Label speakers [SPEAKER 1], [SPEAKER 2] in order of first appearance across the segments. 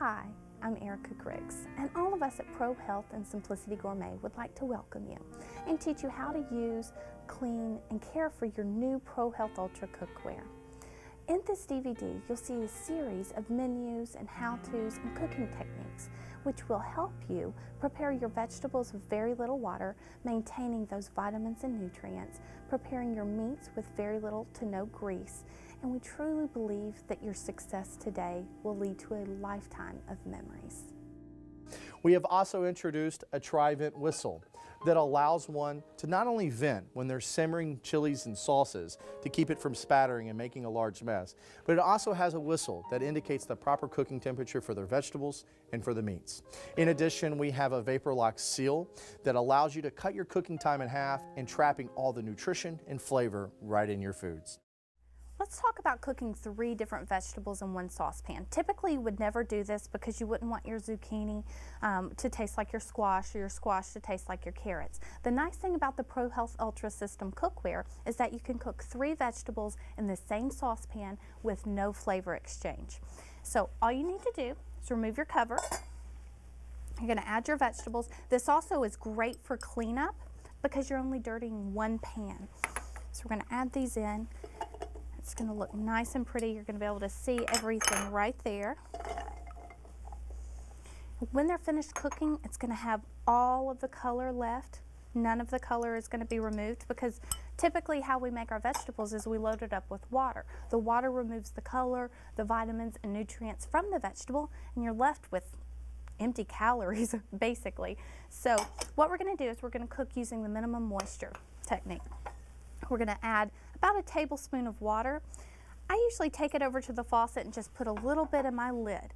[SPEAKER 1] Hi, I'm Erica Griggs, and all of us at Pro Health and Simplicity Gourmet would like to welcome you and teach you how to use, clean, and care for your new Pro Health Ultra cookware. In this DVD, you'll see a series of menus and how-tos and cooking techniques which will help you prepare your vegetables with very little water, maintaining those vitamins and nutrients, preparing your meats with very little to no grease, and we truly believe that your success today will lead to a lifetime of memories.
[SPEAKER 2] We have also introduced a tri-vent whistle that allows one to not only vent when they're simmering chilies and sauces to keep it from spattering and making a large mess, but it also has a whistle that indicates the proper cooking temperature for their vegetables and for the meats. In addition, we have a vapor lock seal that allows you to cut your cooking time in half and trapping all the nutrition and flavor right in your foods.
[SPEAKER 1] Let's talk about cooking 3 different vegetables in one saucepan. Typically, you would never do this because you wouldn't want your zucchini to taste like your squash or your squash to taste like your carrots. The nice thing about the Pro Health Ultra System cookware is that you can cook 3 vegetables in the same saucepan with no flavor exchange. So all you need to do is remove your cover. You're going to add your vegetables. This also is great for cleanup because you're only dirtying one pan. So we're going to add these in. It's going to look nice and pretty. You're going to be able to see everything right there. When they're finished cooking, it's going to have all of the color left. None of the color is going to be removed because typically how we make our vegetables is we load it up with water. The water removes the color, the vitamins and nutrients from the vegetable, and you're left with empty calories basically. So what we're going to do is we're going to cook using the minimum moisture technique. We're going to add about a tablespoon of water. I usually take it over to the faucet and just put a little bit in my lid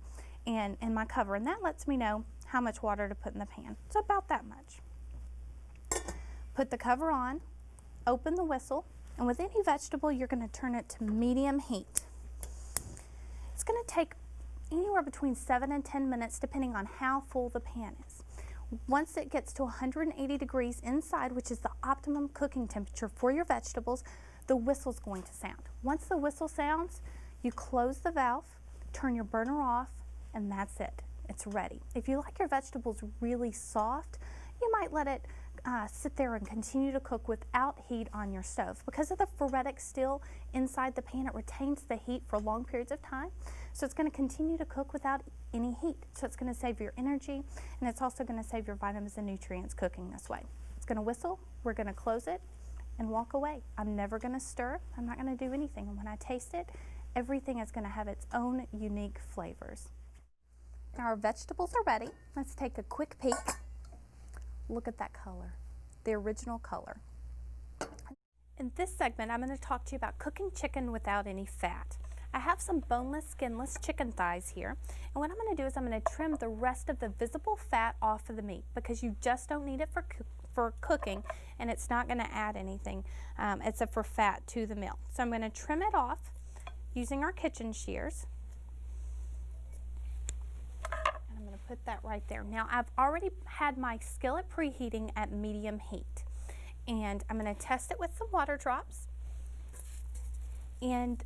[SPEAKER 1] and in my cover, and that lets me know how much water to put in the pan. So about that much. Put the cover on, open the whistle, and with any vegetable you're going to turn it to medium heat. It's going to take anywhere between 7 and 10 minutes depending on how full the pan is. Once it gets to 180 degrees inside, which is the optimum cooking temperature for your vegetables, the whistle's going to sound. Once the whistle sounds, you close the valve, turn your burner off, and that's it. It's ready. If you like your vegetables really soft, you might let it sit there and continue to cook without heat on your stove. Because of the ferritic steel inside the pan, it retains the heat for long periods of time. So it's going to continue to cook without any heat. So it's going to save your energy, and it's also going to save your vitamins and nutrients cooking this way. It's going to whistle, we're going to close it, and walk away. I'm never going to stir, I'm not going to do anything. And when I taste it, everything is going to have its own unique flavors. Now our vegetables are ready. Let's take a quick peek. Look at that color, the original color. In this segment, I'm going to talk to you about cooking chicken without any fat. I have some boneless, skinless chicken thighs here, and what I'm going to do is I'm going to trim the rest of the visible fat off of the meat because you just don't need it for cooking, and it's not going to add anything except for fat to the meal. So I'm going to trim it off using our kitchen shears. Put that right there. Now I've already had my skillet preheating at medium heat, and I'm going to test it with some water drops. And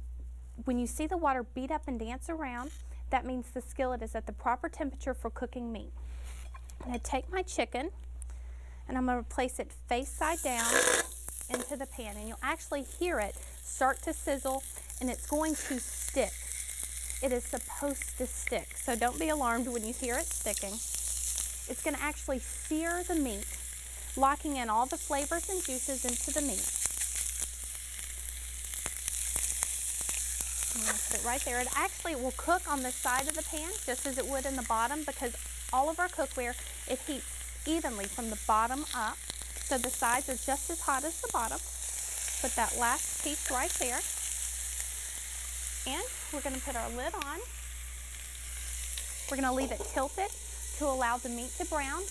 [SPEAKER 1] when you see the water beat up and dance around, that means the skillet is at the proper temperature for cooking meat. I'm going to take my chicken and I'm going to place it face side down into the pan, and you'll actually hear it start to sizzle, and it's going to stick. It is supposed to stick, so don't be alarmed when you hear it sticking. It's going to actually sear the meat, locking in all the flavors and juices into the meat. I'm going to put it right there. It actually will cook on the side of the pan just as it would in the bottom because all of our cookware, it heats evenly from the bottom up, so the sides are just as hot as the bottom. Put that last piece right there. And we're going to put our lid on. We're going to leave it tilted to allow the meat to brown,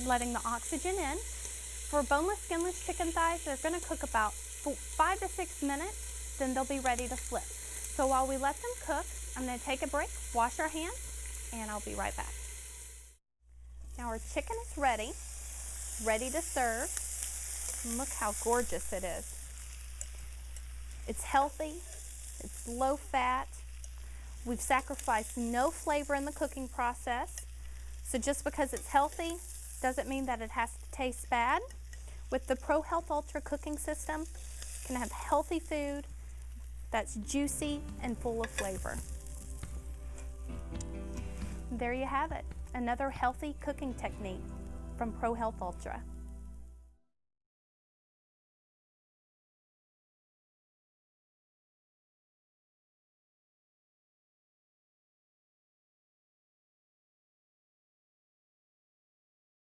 [SPEAKER 1] letting the oxygen in. For boneless, skinless chicken thighs, they're going to cook about 5 to 6 minutes, then they'll be ready to flip. So while we let them cook, I'm going to take a break, wash our hands, and I'll be right back. Now our chicken is ready to serve. And look how gorgeous it is. It's healthy. It's low fat, We've sacrificed no flavor in the cooking process. So just because it's healthy doesn't mean that it has to taste bad. With the Pro Health Ultra cooking system, you can have healthy food that's juicy and full of flavor. There you have it, another healthy cooking technique from Pro Health Ultra.